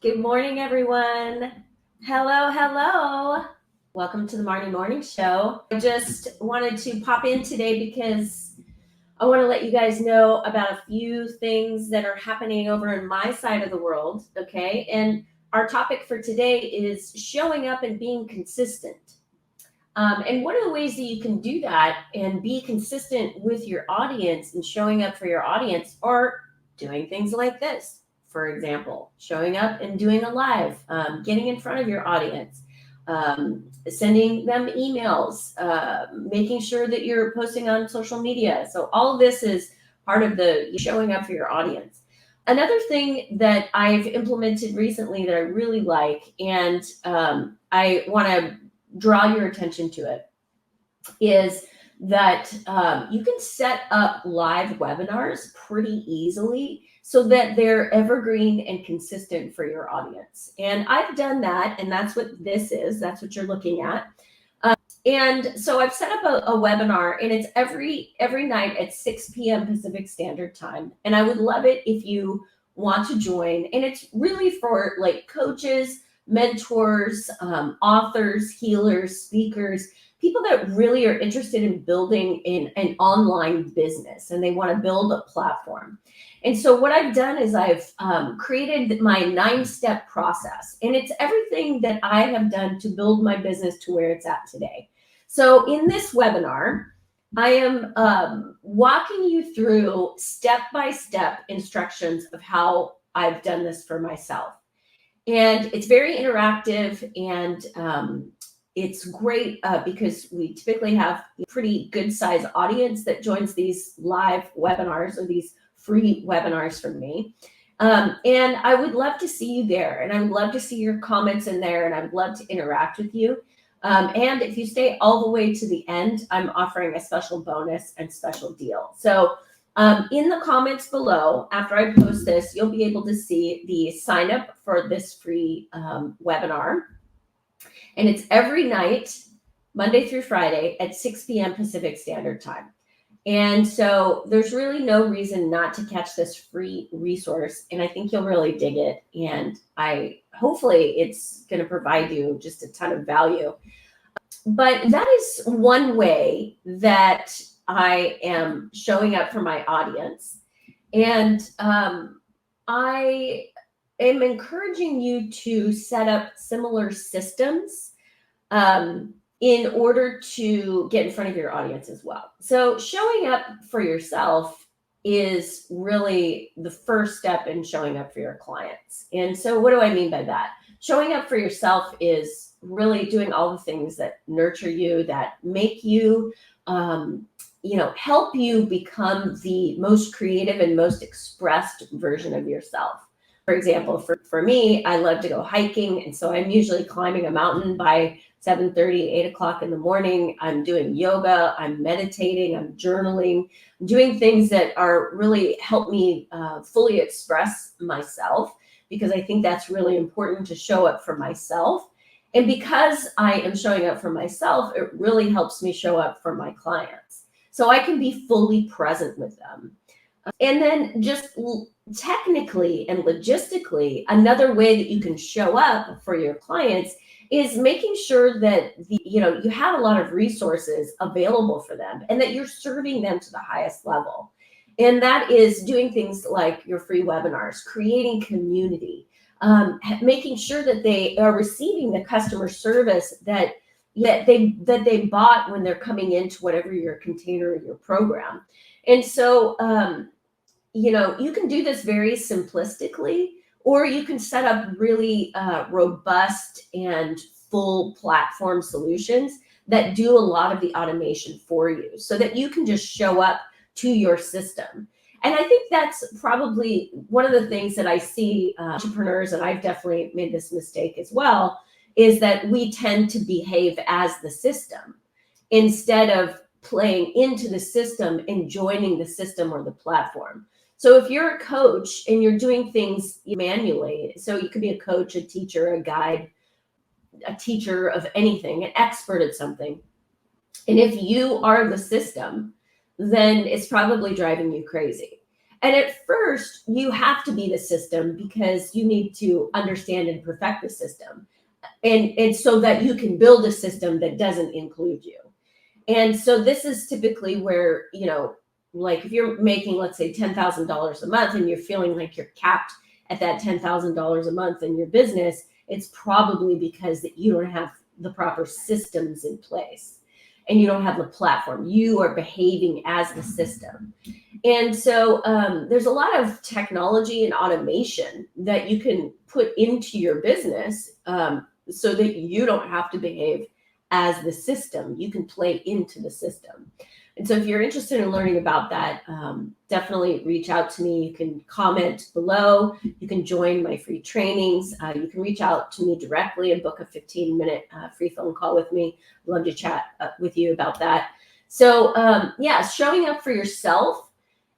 Good morning, everyone. Hello, hello. Welcome to the Morning Show. I just wanted to pop in today because I want to let you guys know about a few things that are happening over in my side of the world, okay? And our topic for today is showing up and being consistent. And one of the ways that you can do that and be consistent with your audience and showing up for your audience are doing things like this. For example, showing up and doing a live, getting in front of your audience, sending them emails, making sure that you're posting on social media. So all of this is part of the showing up for your audience. Another thing that I've implemented recently that I really like, and I want to draw your attention to it, is that you can set up live webinars pretty easily so that they're evergreen and consistent for your audience. And I've done that, and that's what this is. That's what you're looking at. And so I've set up a webinar, and it's every night at 6 p.m. Pacific Standard Time. And I would love it if you want to join. And it's really for like coaches, mentors, authors, healers, speakers, people that really are interested in building an online business and they want to build a platform. And so what I've done is I've created my 9-step process, and it's everything that I have done to build my business to where it's at today. So in this webinar, I am walking you through step-by-step instructions of how I've done this for myself. And it's very interactive, and it's great because we typically have a pretty good size audience that joins these live webinars or these free webinars from me. And I would love to see you there, and I would love to see your comments in there, and I would love to interact with you. And if you stay all the way to the end, I'm offering a special bonus and special deal. So in the comments below, after I post this, you'll be able to see the sign up for this free webinar. And it's every night, Monday through Friday at 6 p.m. Pacific Standard Time. And so there's really no reason not to catch this free resource. And I think you'll really dig it. And hopefully it's going to provide you just a ton of value. But that is one way that I am showing up for my audience. And I am encouraging you to set up similar systems in order to get in front of your audience as well. So showing up for yourself is really the first step in showing up for your clients. And so what do I mean by that? Showing up for yourself is really doing all the things that nurture you, that make you, help you become the most creative and most expressed version of yourself. For example, for me, I love to go hiking. And so I'm usually climbing a mountain by 7:30, 8 o'clock in the morning. I'm doing yoga, I'm meditating, I'm journaling, doing things that are really help me fully express myself, because I think that's really important to show up for myself. And because I am showing up for myself, it really helps me show up for my clients. So I can be fully present with them. And then just technically and logistically, another way that you can show up for your clients is making sure that you have a lot of resources available for them and that you're serving them to the highest level. And that is doing things like your free webinars, creating community, making sure that they are receiving the customer service that they bought when they're coming into whatever your container or your program. And so, you can do this very simplistically, or you can set up really robust and full platform solutions that do a lot of the automation for you so that you can just show up to your system. And I think that's probably one of the things that I see entrepreneurs, and I've definitely made this mistake as well, is that we tend to behave as the system instead of playing into the system and joining the system or the platform. So if you're a coach and you're doing things manually, so you could be a coach, a teacher, a guide, a teacher of anything, an expert at something. And if you are the system, then it's probably driving you crazy. And at first, you have to be the system because you need to understand and perfect the system. And so that you can build a system that doesn't include you. And so this is typically where, like if you're making, let's say, $10,000 a month and you're feeling like you're capped at that $10,000 a month in your business, it's probably because that you don't have the proper systems in place and you don't have the platform. You are behaving as the system. And so there's a lot of technology and automation that you can put into your business so that you don't have to behave as the system. You can play into the system. And so if you're interested in learning about that, definitely reach out to me. You can comment below. You can join my free trainings. You can reach out to me directly and book a 15-minute free phone call with me. I'd love to chat with you about that. So showing up for yourself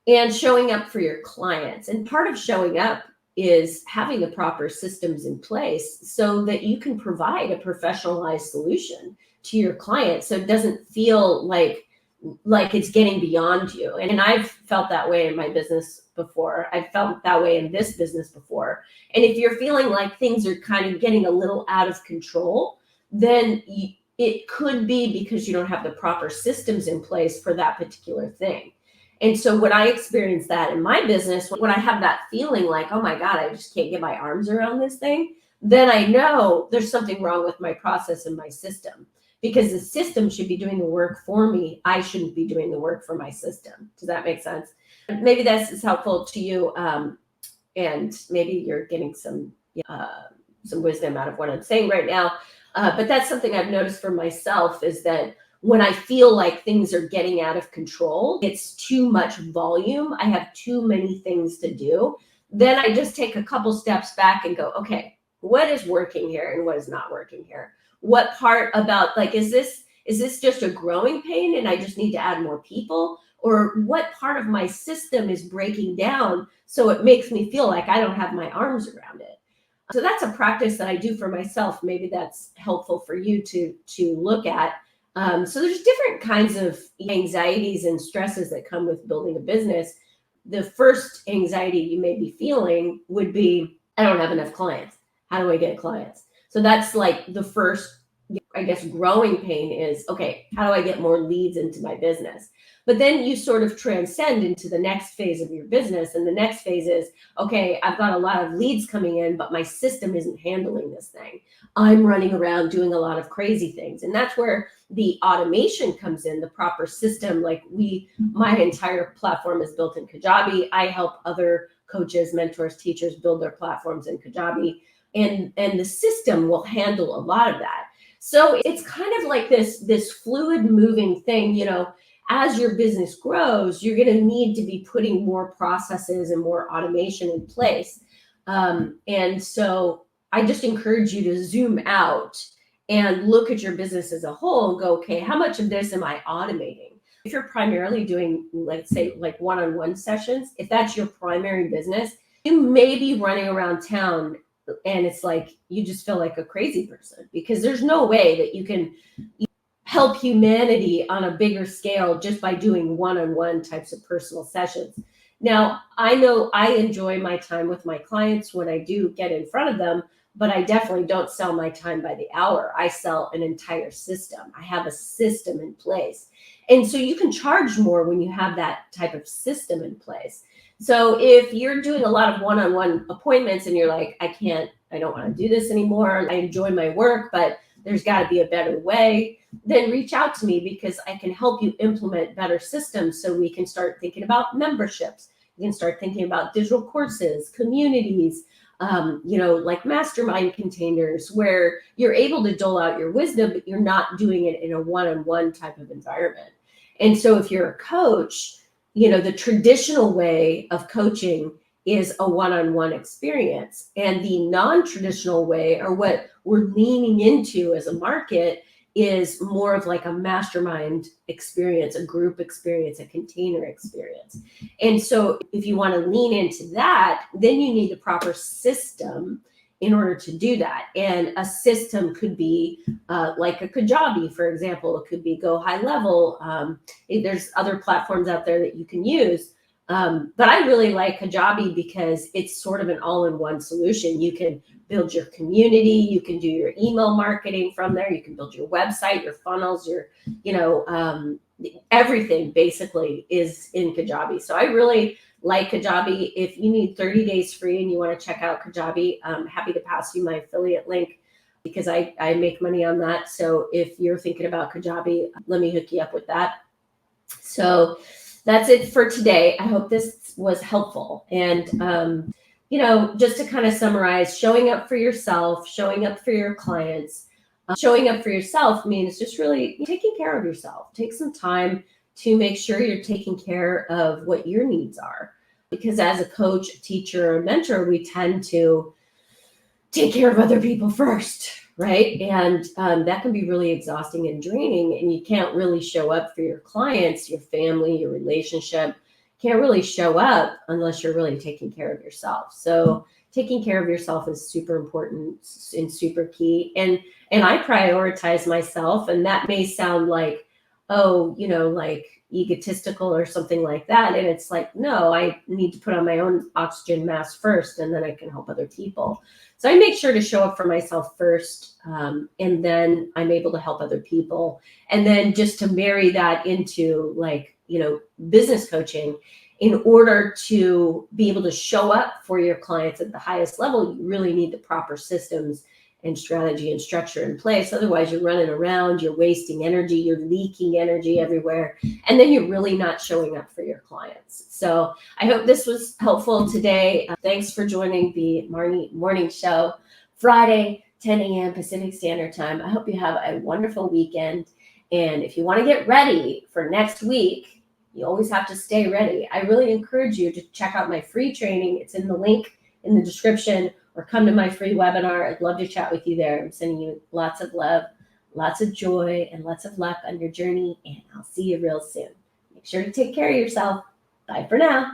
and showing up for your clients. And part of showing up is having the proper systems in place so that you can provide a professionalized solution to your client so it doesn't feel like it's getting beyond you. And I've felt that way in my business before. I've felt that way in this business before. And if you're feeling like things are kind of getting a little out of control, then it could be because you don't have the proper systems in place for that particular thing. And so when I experience that in my business, when I have that feeling like, oh my God, I just can't get my arms around this thing, then I know there's something wrong with my process and my system, because the system should be doing the work for me. I shouldn't be doing the work for my system. Does that make sense? Maybe this is helpful to you. And maybe you're getting some wisdom out of what I'm saying right now. But that's something I've noticed for myself, is that when I feel like things are getting out of control, it's too much volume, I have too many things to do, then I just take a couple steps back and go, okay, what is working here and what is not working here? What part about, like, is this just a growing pain and I just need to add more people? Or what part of my system is breaking down so it makes me feel like I don't have my arms around it? So that's a practice that I do for myself. Maybe that's helpful for you to look at. So there's different kinds of anxieties and stresses that come with building a business. The first anxiety you may be feeling would be, I don't have enough clients. How do I get clients? So that's like the first, I guess, growing pain is, okay, how do I get more leads into my business? But then you sort of transcend into the next phase of your business. And the next phase is, okay, I've got a lot of leads coming in, but my system isn't handling this thing. I'm running around doing a lot of crazy things. And that's where the automation comes in, the proper system. Like my entire platform is built in Kajabi. I help other coaches, mentors, teachers build their platforms in Kajabi. And the system will handle a lot of that. So it's kind of like this fluid moving thing, as your business grows, you're going to need to be putting more processes and more automation in place. And so I just encourage you to zoom out and look at your business as a whole and go, okay, how much of this am I automating? If you're primarily doing, let's say, like one-on-one sessions, if that's your primary business, you may be running around town and it's like you just feel like a crazy person, because there's no way that you can help humanity on a bigger scale just by doing one-on-one types of personal sessions. Now, I know I enjoy my time with my clients when I do get in front of them, but I definitely don't sell my time by the hour. I sell an entire system. I have a system in place. And so you can charge more when you have that type of system in place. So if you're doing a lot of one-on-one appointments and you're like, I don't want to do this anymore. I enjoy my work, but there's got to be a better way, then reach out to me, because I can help you implement better systems so we can start thinking about memberships. You can start thinking about digital courses, communities, like mastermind containers where you're able to dole out your wisdom, but you're not doing it in a one-on-one type of environment. And so if you're a coach, the traditional way of coaching is a one-on-one experience. And the non-traditional way, or what we're leaning into as a market, is more of like a mastermind experience, a group experience, a container experience. And so if you want to lean into that, then you need a proper system in order to do that. And a system could be like a Kajabi, for example. It could be Go High Level. There's other platforms out there that you can use. But I really like Kajabi because it's sort of an all-in-one solution. You can build your community, you can do your email marketing from there, you can build your website, your funnels, your, everything basically is in Kajabi. So I really like Kajabi. If you need 30 days free and you want to check out Kajabi, I'm happy to pass you my affiliate link because I make money on that. So if you're thinking about Kajabi, let me hook you up with that. So that's it for today. I hope this was helpful. And, just to kind of summarize, showing up for yourself, showing up for your clients, showing up for yourself means just really taking care of yourself. Take some time to make sure you're taking care of what your needs are. Because as a coach, a teacher, a mentor, we tend to take care of other people first, right? And that can be really exhausting and draining. And you can't really show up for your clients, your family, your relationship. Can't really show up unless you're really taking care of yourself. So taking care of yourself is super important and super key. And I prioritize myself. And that may sound like, like egotistical or something like that. And it's like, no, I need to put on my own oxygen mask first, and then I can help other people. So I make sure to show up for myself first, and then I'm able to help other people. And then just to marry that into business coaching, in order to be able to show up for your clients at the highest level, you really need the proper systems and strategy and structure in place. Otherwise, you're running around, you're wasting energy, you're leaking energy everywhere, and then you're really not showing up for your clients. So I hope this was helpful today. Thanks for joining the Marnie Morning Show, Friday, 10 a.m. Pacific Standard Time. I hope you have a wonderful weekend. And if you want to get ready for next week, you always have to stay ready. I really encourage you to check out my free training. It's in the link in the description, or come to my free webinar. I'd love to chat with you there. I'm sending you lots of love, lots of joy, and lots of luck on your journey. And I'll see you real soon. Make sure to take care of yourself. Bye for now.